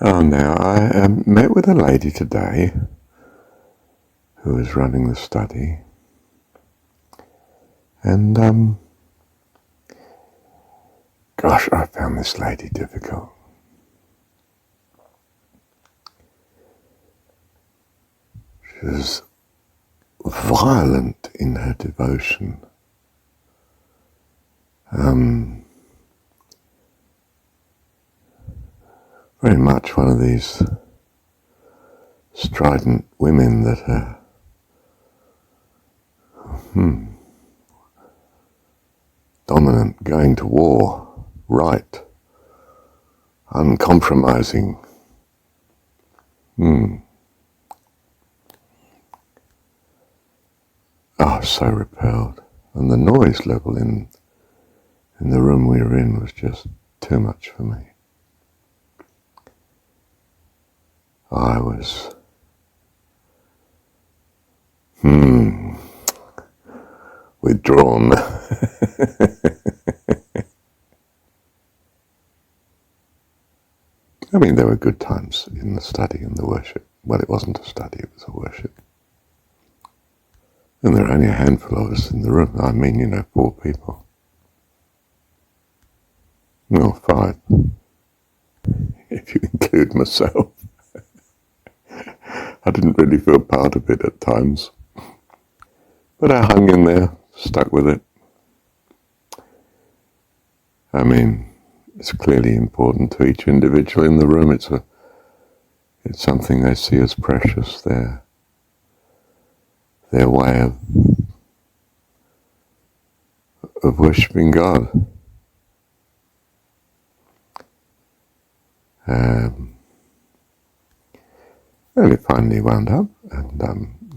Now I met with a lady today who was running the study, and gosh, I found this lady difficult. She was violent in her devotion. Very much one of these strident women that are dominant, going to war, right, uncompromising. So repelled. And the noise level in the room we were in was just too much for me. I was withdrawn. I mean, there were good times in the study and the worship. Well, it wasn't a study, it was a worship. And there were only a handful of us in the room. I mean, 4 people. No, 5. If you include myself. I didn't really feel part of it at times. But I hung in there, stuck with it. I mean, it's clearly important to each individual in the room. It's something they see as precious, their way of worshipping God. And it finally wound up, and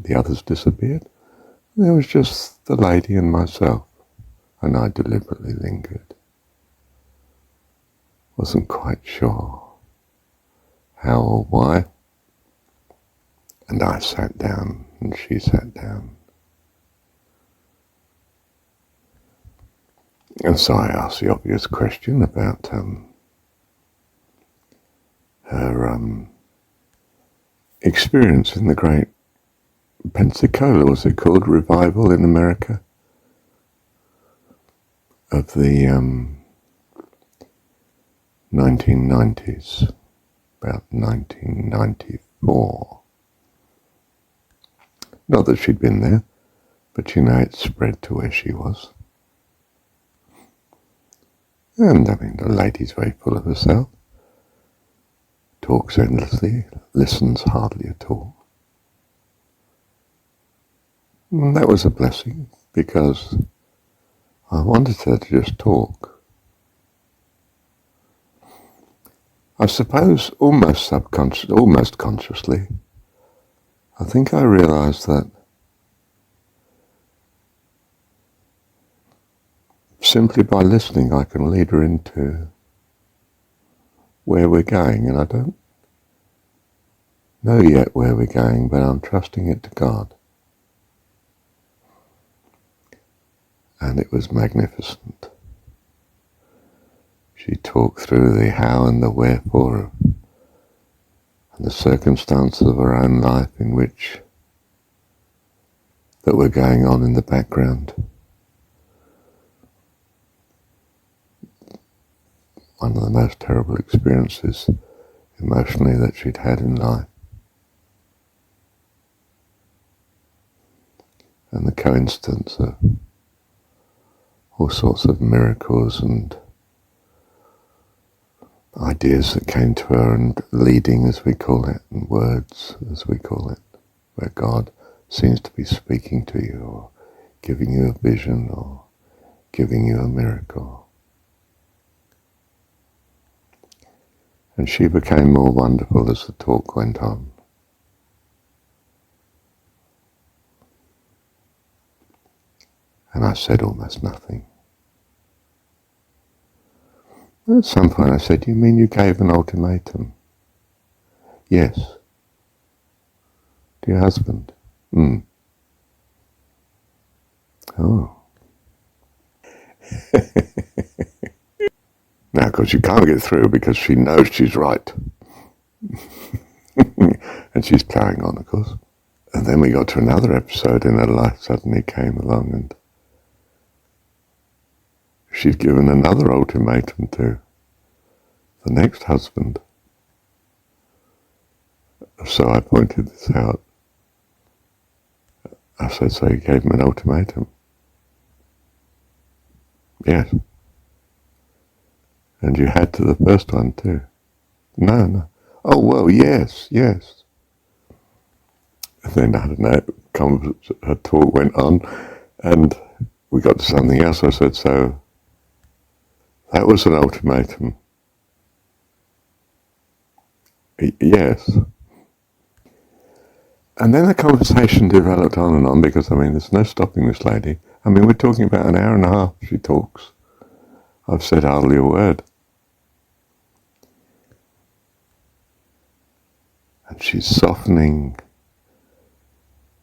the others disappeared. There was just the lady and myself, and I deliberately lingered. Wasn't quite sure how or why. And I sat down, and she sat down. And so I asked the obvious question about her experience in the great Pensacola, was it called, revival in America of the 1990s, about 1994. Not that she'd been there, but it spread to where she was. And I mean, the lady's very full of herself, talks endlessly, listens hardly at all. And that was a blessing, because I wanted her to just talk. I suppose almost consciously, I think I realized that simply by listening I can lead her into where we're going, and I don't know yet where we're going, but I'm trusting it to God. And it was magnificent. She talked through the how and the wherefore and the circumstances of her own life that were going on in the background. One of the most terrible experiences emotionally that she'd had in life. And the coincidence of all sorts of miracles and ideas that came to her, and leading, as we call it, and words, as we call it, where God seems to be speaking to you, or giving you a vision, or giving you a miracle. And she became more wonderful as the talk went on. And I said almost nothing. At some point I said, "You mean you gave an ultimatum?" "Yes." "To your husband?" "Oh." Now, of course, you can't get through because she knows she's right. And she's carrying on, of course. And then we got to another episode in her life suddenly came along, and she'd given another ultimatum to the next husband. So I pointed this out. I said, so you gave him an ultimatum? Yes. And you had to the first one too? No. Oh, well, yes. And then, I don't know, her talk went on, and we got to something else. I said, so that was an ultimatum? Yes. And then the conversation developed on and on, because, I mean, there's no stopping this lady. I mean, we're talking about an hour and a half she talks. I've said hardly a word. And she's softening,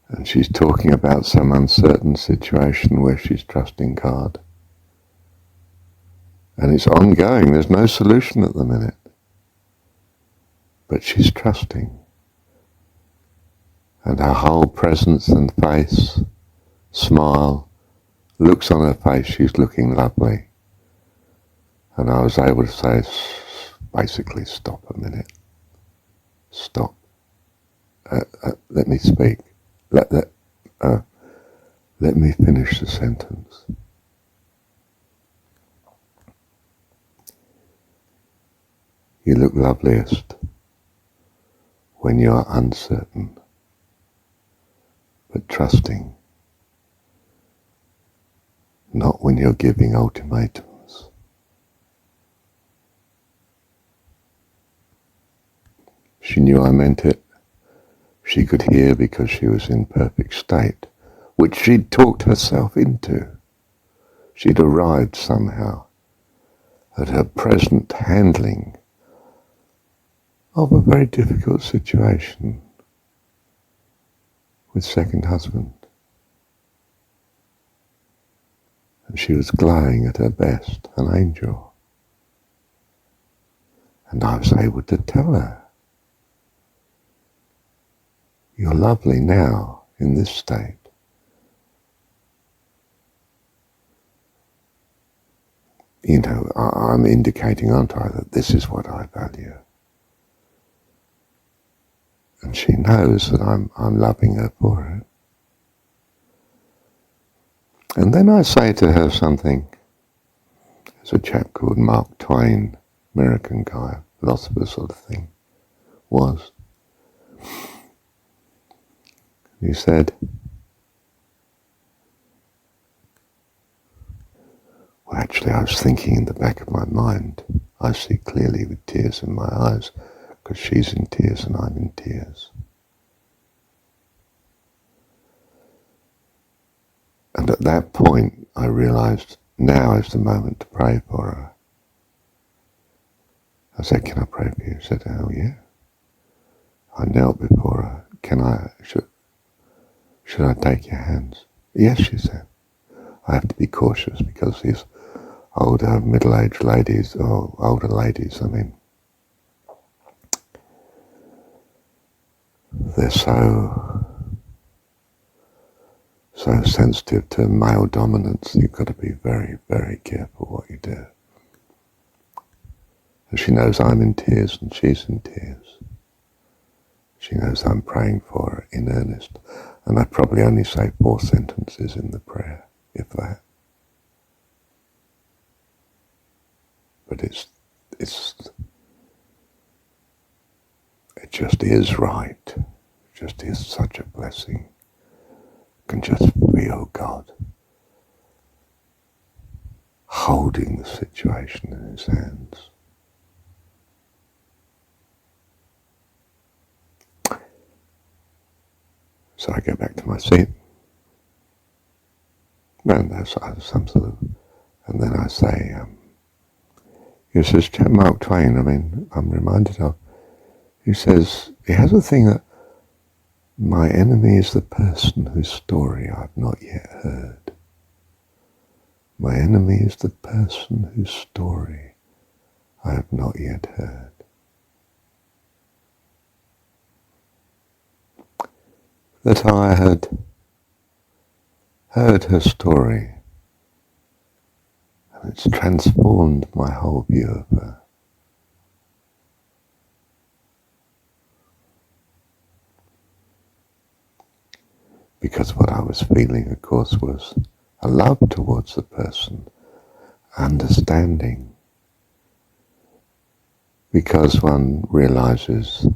and she's talking about some uncertain situation where she's trusting God. And it's ongoing, there's no solution at the minute. But she's trusting. And her whole presence and face, smile, looks on her face, she's looking lovely. And I was able to say, basically, stop a minute. Stop. Let me speak. Let me finish the sentence. You look loveliest when you are uncertain, but trusting, not when you're giving ultimatums. She knew I meant it. She could hear because she was in perfect state, which she'd talked herself into. She'd arrived somehow at her present handling of a very difficult situation with second husband. And she was glowing at her best, an angel. And I was able to tell her, you're lovely now in this state. You know, I'm indicating, aren't I, that this is what I value. And she knows that I'm loving her for it. And then I say to her something. There's a chap called Mark Twain, American guy, philosopher sort of thing, was. He said, well, actually, I was thinking in the back of my mind, I see clearly with tears in my eyes, because she's in tears and I'm in tears. And at that point, I realized now is the moment to pray for her. I said, can I pray for you? She said, oh yeah. I knelt before her. Should I take your hands? Yes, she said. I have to be cautious because these older middle-aged ladies, or older ladies, I mean, they're so sensitive to male dominance. You've got to be very, very careful what you do. And she knows I'm in tears and she's in tears. She knows I'm praying for her in earnest. And I probably only say 4 sentences in the prayer, if that. But it just is right. It just is such a blessing. You can just feel God holding the situation in his hands. So I go back to my seat. And there's some sort of, and then I say, he says, Mark Twain, I mean, I'm reminded of, he says, he has a thing that, my enemy is the person whose story I've not yet heard. My enemy is the person whose story I have not yet heard. that I had heard her story, and it's transformed my whole view of her. Because what I was feeling, of course, was a love towards the person, understanding, because one realizes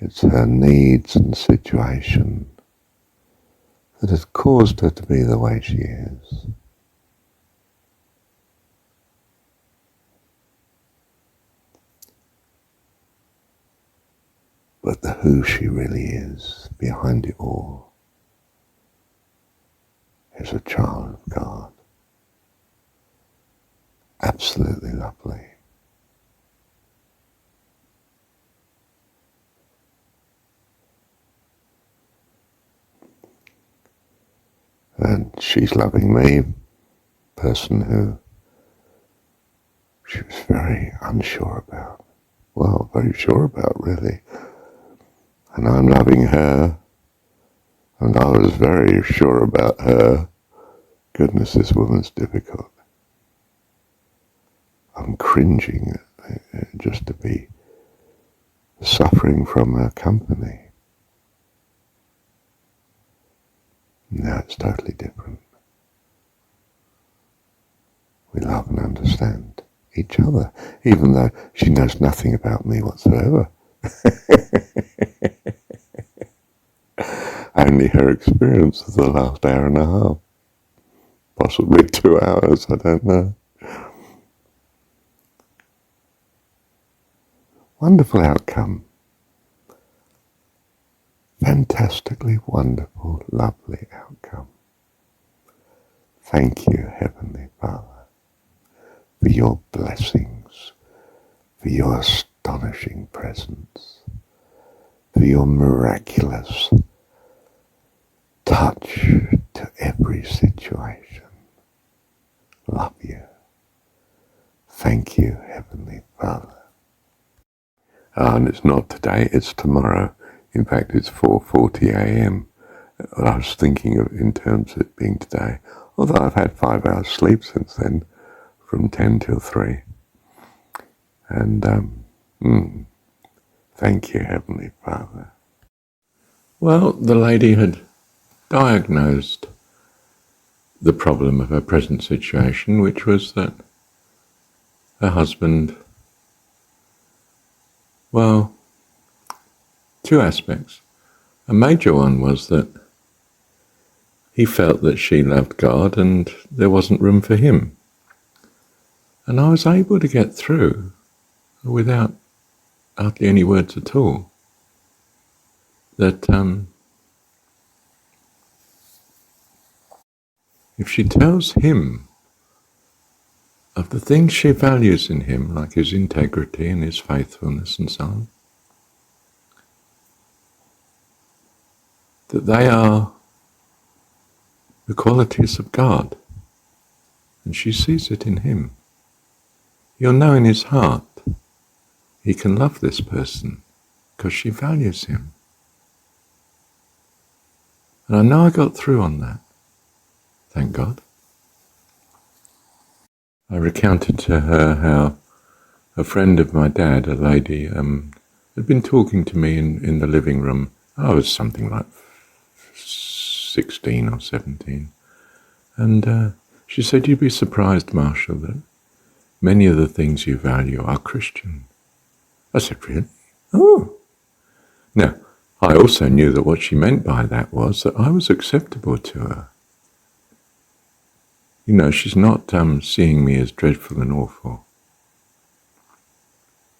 it's her needs and situation that has caused her to be the way she is. But the who she really is behind it all is a child of God. Absolutely lovely. And she's loving me, person who she was very unsure about. Well, very sure about, really. And I'm loving her, and I was very sure about her. Goodness, this woman's difficult. I'm cringing just to be suffering from her company. Now it's totally different. We love and understand each other, even though she knows nothing about me whatsoever. Only her experience of the last hour and a half. Possibly 2 hours, I don't know. Wonderful outcome. Fantastically wonderful, lovely outcome. Thank you, Heavenly Father, for your blessings, for your astonishing presence, for your miraculous touch to every situation. Love you. Thank you, Heavenly Father. And it's not today, it's tomorrow. In fact, it's 4:40 a.m. I was thinking of in terms of it being today, although I've had 5 hours sleep since then, from 10 till 3. And thank you, Heavenly Father. Well, the lady had diagnosed the problem of her present situation, which was that her husband, well, 2 aspects. A major one was that he felt that she loved God and there wasn't room for him. And I was able to get through without hardly any words at all that if she tells him of the things she values in him, like his integrity and his faithfulness and so on, that they are the qualities of God, and she sees it in him, you'll know in his heart he can love this person because she values him. And I know I got through on that. Thank God. I recounted to her how a friend of my dad, a lady, had been talking to me in the living room. I was something like 16 or 17. And she said, you'd be surprised, Marshall, that many of the things you value are Christian. I said, really? Oh. Now, I also knew that what she meant by that was that I was acceptable to her. You know, she's not seeing me as dreadful and awful.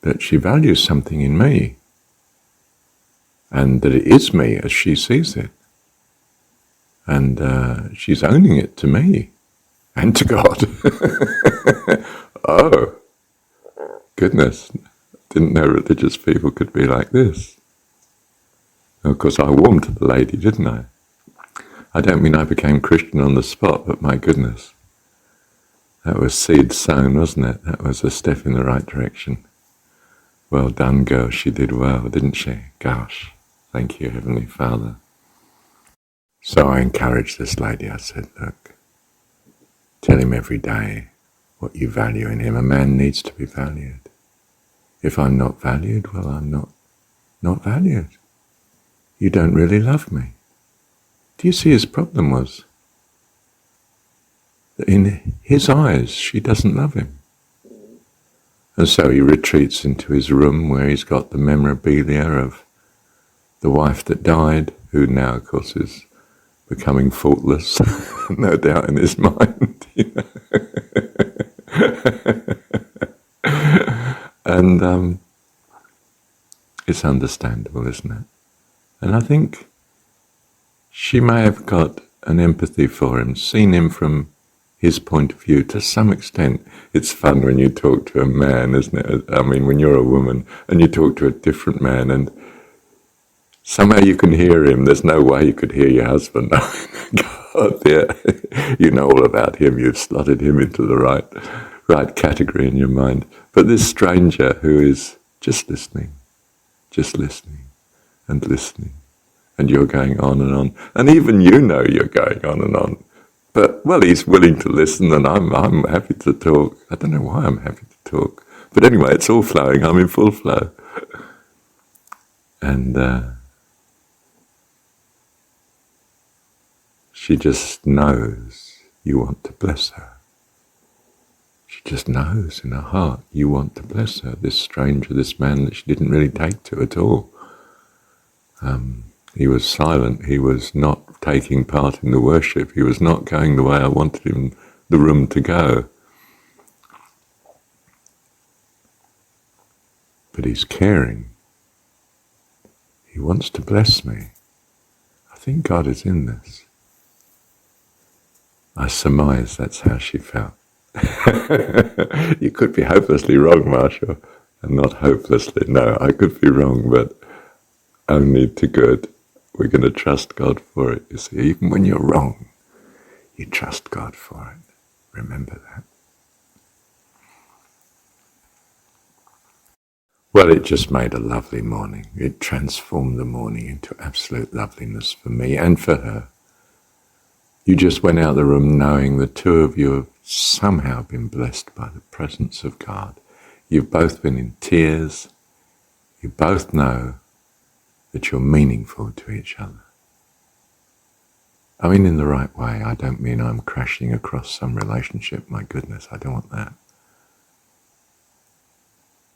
That she values something in me, and that it is me as she sees it. And she's owning it to me and to God. Oh, goodness. Didn't know religious people could be like this. Of course, I warmed to the lady, didn't I? I don't mean I became Christian on the spot, but my goodness. That was seed sown, wasn't it? That was a step in the right direction. Well done, girl. She did well, didn't she? Gosh. Thank you, Heavenly Father. So I encouraged this lady. I said, look, tell him every day what you value in him. A man needs to be valued. If I'm not valued, well, I'm not valued. You don't really love me. Do you see his problem was that in his eyes, she doesn't love him. And so he retreats into his room where he's got the memorabilia of the wife that died, who now, of course, is becoming faultless, no doubt in his mind. And it's understandable, isn't it? And I think she may have got an empathy for him, seen him from his point of view to some extent. It's fun when you talk to a man, isn't it? I mean, when you're a woman and you talk to a different man and somehow you can hear him. There's no way you could hear your husband. God, yeah, you know all about him. You've slotted him into the right category in your mind. But this stranger who is just listening and listening, and you're going on, and even you know you're going on. But well, he's willing to listen, and I'm happy to talk. I don't know why I'm happy to talk, but anyway, it's all flowing. I'm in full flow, and she just knows you want to bless her. She just knows in her heart you want to bless her. This stranger, this man that she didn't really take to at all. He was silent. He was not taking part in the worship. He was not going the way I wanted him, the room to go. But he's caring. He wants to bless me. I think God is in this. I surmise that's how she felt. You could be hopelessly wrong, Marshall. And not hopelessly. No, I could be wrong, but only to good. We're going to trust God for it. You see, even when you're wrong, you trust God for it. Remember that. Well, it just made a lovely morning. It transformed the morning into absolute loveliness for me and for her. You just went out of the room knowing the two of you have somehow been blessed by the presence of God. You've both been in tears. You both know that you're meaningful to each other. I mean, in the right way. I don't mean I'm crashing across some relationship. My goodness, I don't want that.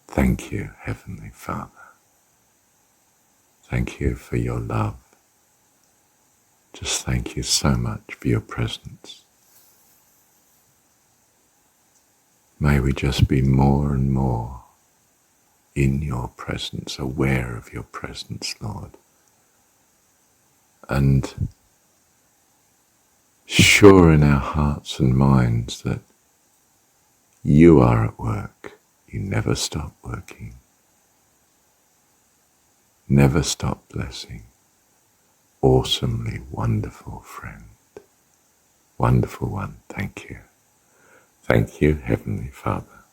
Thank you, Heavenly Father. Thank you for your love. Just thank you so much for your presence. May we just be more and more in your presence, aware of your presence, Lord. And sure in our hearts and minds that you are at work. You never stop working. Never stop blessing. Awesomely wonderful friend. Wonderful one. Thank you. Thank you, Heavenly Father.